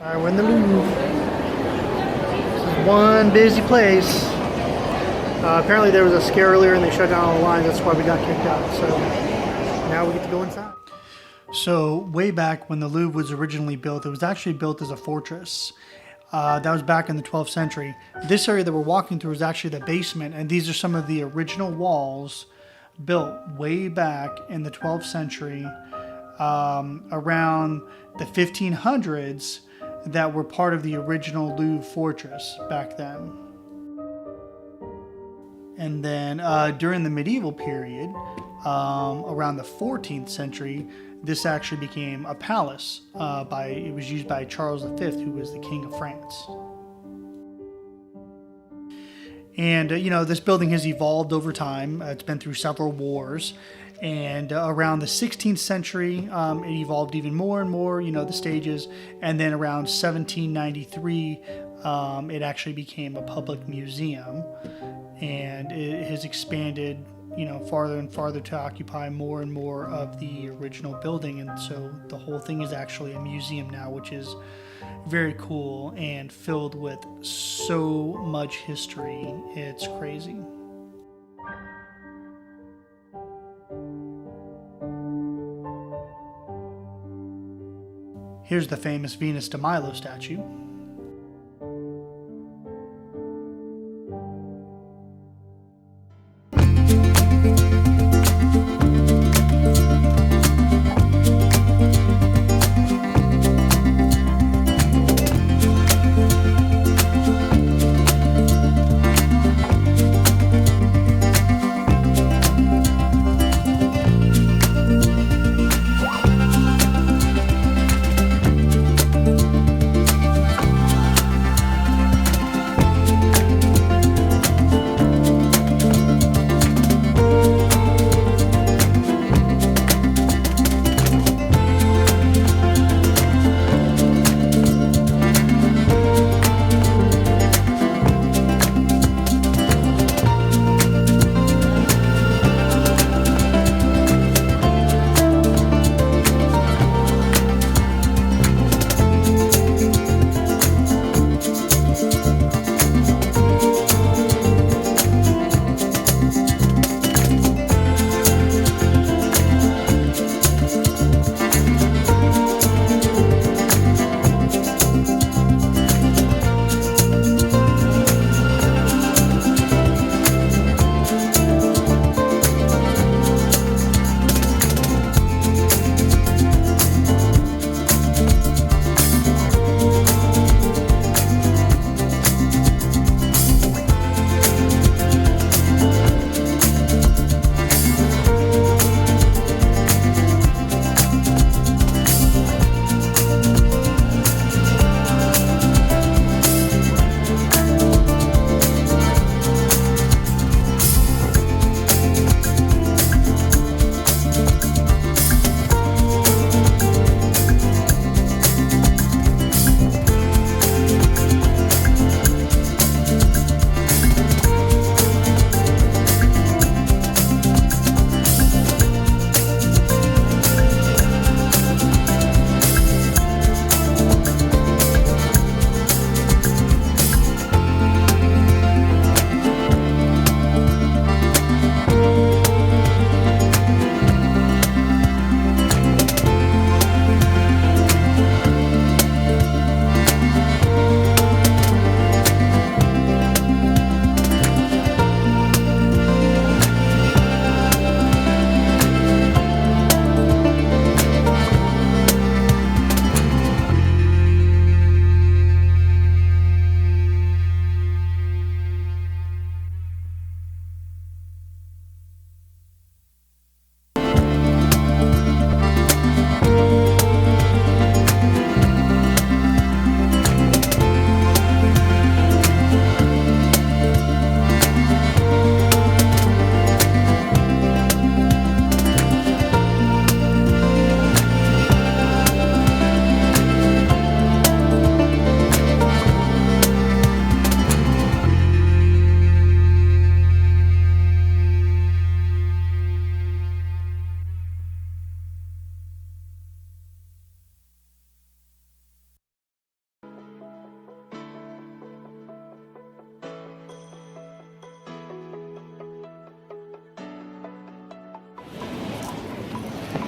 Alright, we're in the Louvre. This is one busy place. Apparently there was a scare earlier and they shut down all the lines. That's why we got kicked out. So now we get to go inside. So way back when the Louvre was originally built, it was actually built as a fortress. That was back in the 12th century. This area that we're walking through is actually the basement, and these are some of the original walls built way back in the 12th century, around the 1500s, that were part of the original Louvre fortress back then. And then during the medieval period, around the 14th century, this actually became a palace. It was used by Charles V, who was the King of France. And this building has evolved over time. It's been through several wars. And around the 16th century, it evolved even more and more, the stages. And then around 1793, it actually became a public museum. And it has expanded, farther and farther to occupy more and more of the original building. And so the whole thing is actually a museum now, which is very cool and filled with so much history. It's crazy. Here's the famous Venus de Milo statue.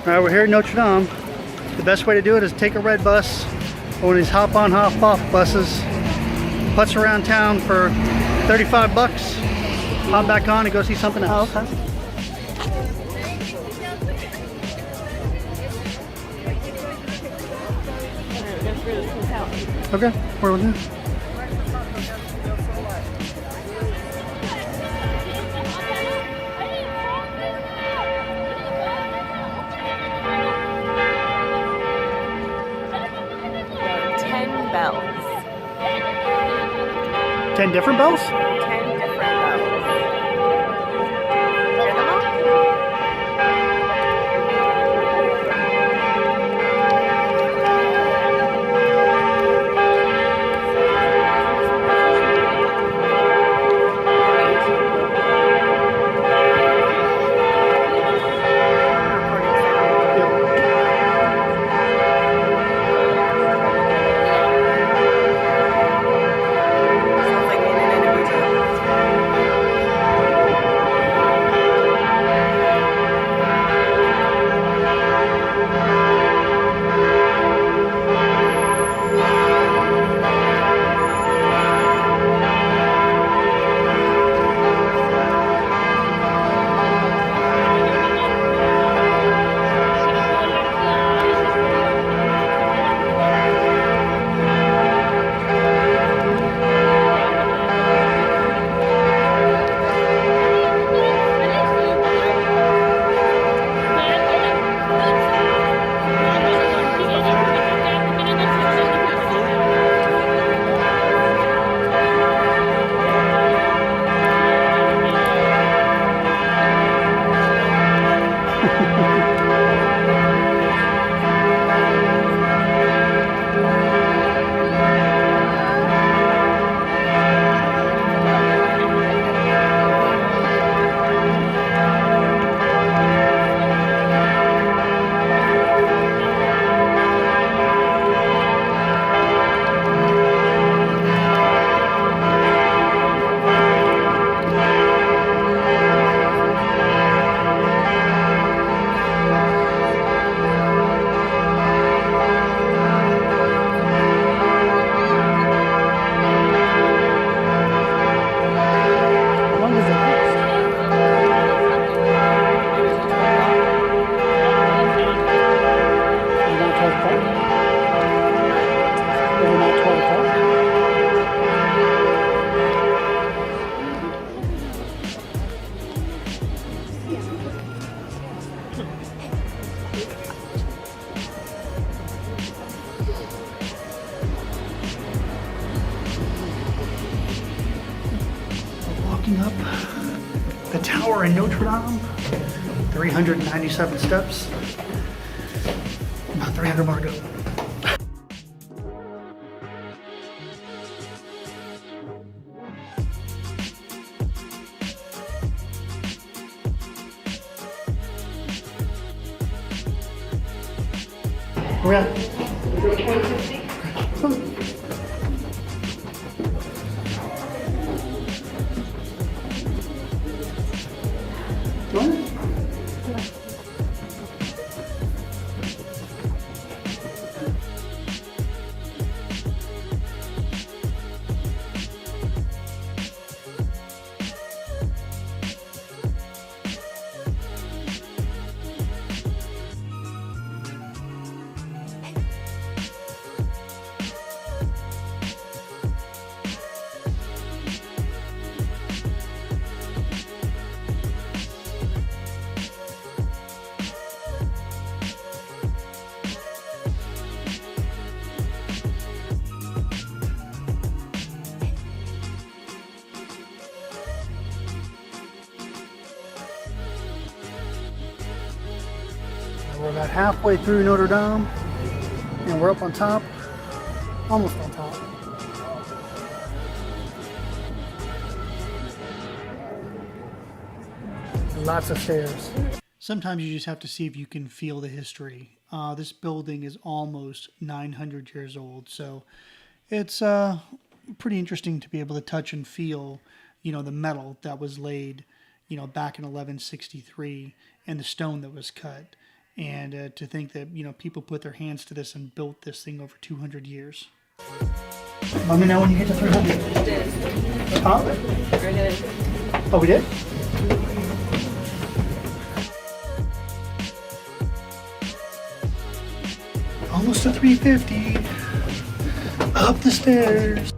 All right, we're here at Notre Dame. The best way to do it is take a red bus, or one of these hop-on, hop-off buses. Putz around town for 35 bucks. Hop back on and go see something else. Oh, okay. Okay, where was it? Bells. 10 different bells? 10 different bells. Hear them all? Walking up the tower in Notre Dame, 397 steps, about 300 more to go. Where we at? What? We're about halfway through Notre Dame, and we're up on top, almost on top. Lots of stairs. Sometimes you just have to see if you can feel the history. This building is almost 900 years old, so it's pretty interesting to be able to touch and feel, the metal that was laid, back in 1163, and the stone that was cut. And to think that, people put their hands to this and built this thing over 200 years. Let me know when you get to 300. Huh? Oh, we did? Almost to 350. Up the stairs.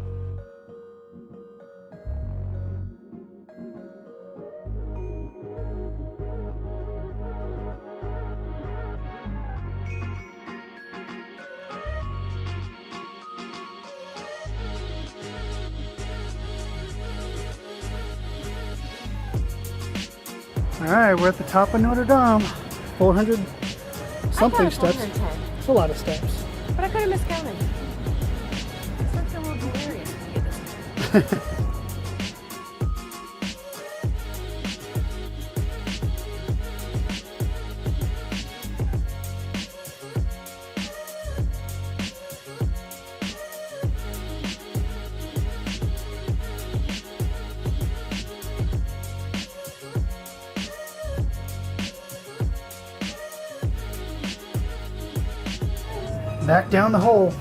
All right, we're at the top of Notre Dame. 400 something steps. It's a lot of steps. But I could have miscounted. It's like a little delirious when you get this. Back down the hole.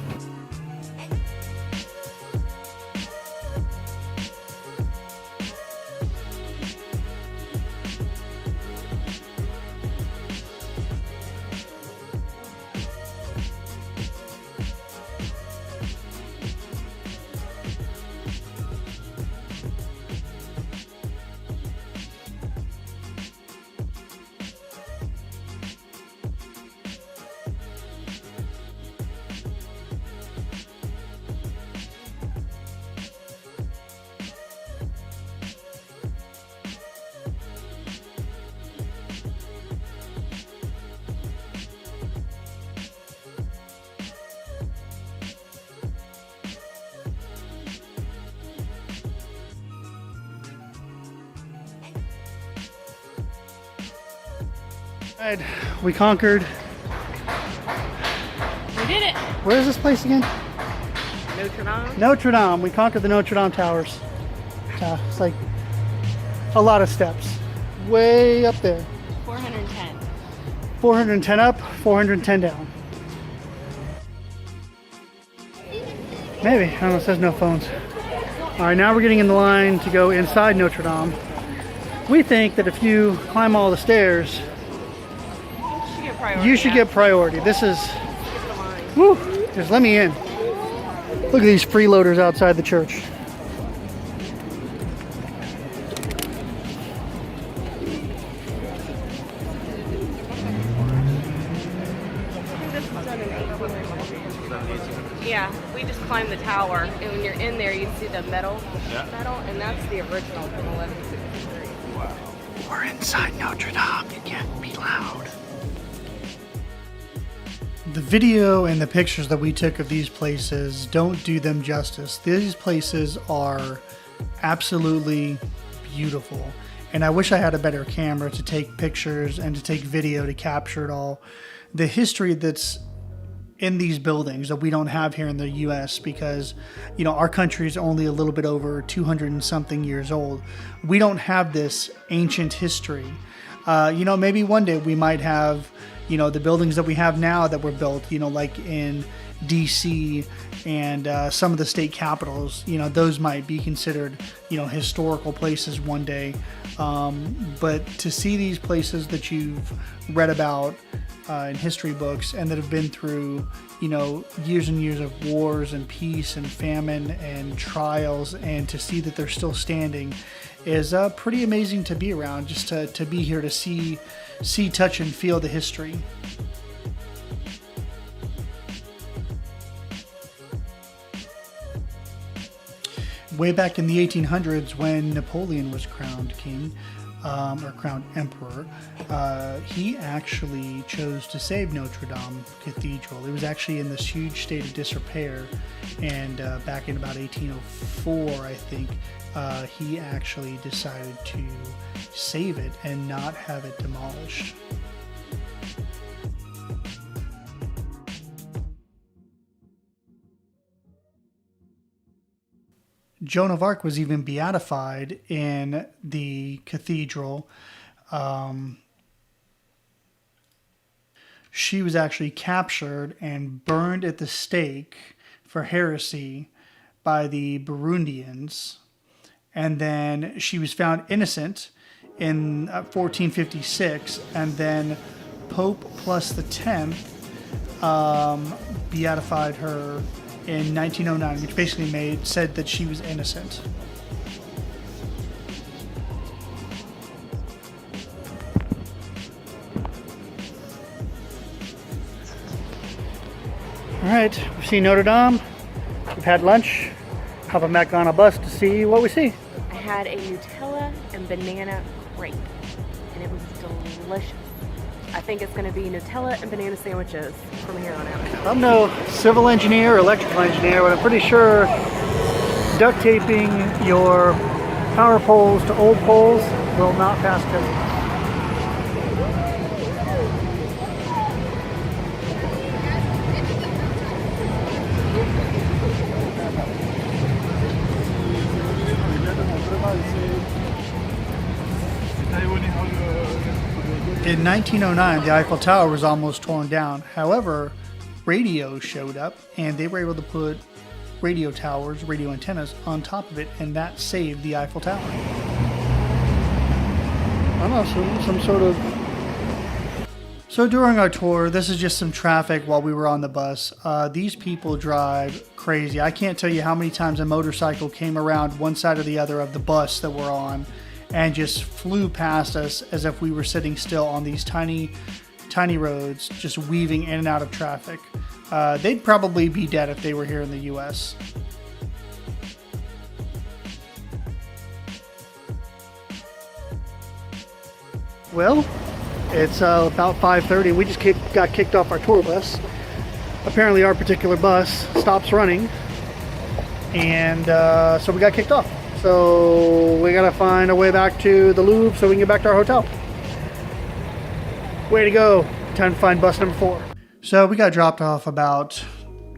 Alright, we conquered. We did it. Where is this place again? Notre Dame. Notre Dame. We conquered the Notre Dame towers. It's like a lot of steps. Way up there. 410. 410 up, 410 down. Maybe. I don't know. It says no phones. Alright, now we're getting in the line to go inside Notre Dame. We think that if you climb all the stairs, you should get priority. This is, woo, just let me in. Look at these freeloaders outside the church. Yeah, we just climbed the tower, and when you're in there, you see the metal, and that's the original from 1163. Wow. We're inside Notre Dame. You can't be loud. The video and the pictures that we took of these places don't do them justice. These places are absolutely beautiful. And I wish I had a better camera to take pictures and to take video to capture it all. The history that's in these buildings that we don't have here in the US because, our country is only a little bit over 200 and something years old. We don't have this ancient history. Maybe one day we might have, the buildings that we have now that were built, like in DC and some of the state capitals, those might be considered, historical places one day. But to see these places that you've read about in history books and that have been through, years and years of wars and peace and famine and trials, and to see that they're still standing is pretty amazing to be around, just to be here to see, touch, and feel the history. Way back in the 1800s, when Napoleon was crowned king, or crowned emperor, he actually chose to save Notre Dame Cathedral. It was actually in this huge state of disrepair, and back in about 1804, I think, he actually decided to save it and not have it demolished. Joan of Arc was even beatified in the cathedral. she was actually captured and burned at the stake for heresy by the Burundians. And then she was found innocent in 1456, and then Pope Plus X beatified her in 1909, which basically said that she was innocent. All right, we've seen Notre Dame, we've had lunch, hopping back on a bus to see what we see. I had a Nutella and banana crepe, and it was delicious. I think it's going to be Nutella and banana sandwiches from here on out. I'm no civil engineer or electrical engineer, but I'm pretty sure duct taping your power poles to old poles will not pass code. In 1909, the Eiffel Tower was almost torn down. However, radios showed up, and they were able to put radio towers, radio antennas on top of it, and that saved the Eiffel Tower. I don't know, some sort of... So during our tour, this is just some traffic while we were on the bus. These people drive crazy. I can't tell you how many times a motorcycle came around one side or the other of the bus that we're on and just flew past us as if we were sitting still on these tiny roads, just weaving in and out of traffic. They'd probably be dead if they were here in the US. Well, it's about 5:30. We just got kicked off our tour bus. Apparently our particular bus stops running, and so we got kicked off. So we gotta find a way back to the Louvre so we can get back to our hotel. Way to go. Time to find bus number 4. So we got dropped off about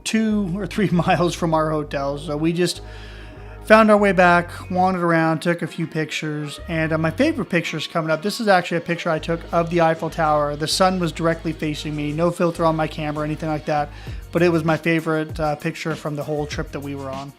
2 or 3 miles from our hotel. So we just found our way back, wandered around, took a few pictures. And my favorite picture is coming up. This is actually a picture I took of the Eiffel Tower. The sun was directly facing me. No filter on my camera or anything like that. But it was my favorite picture from the whole trip that we were on.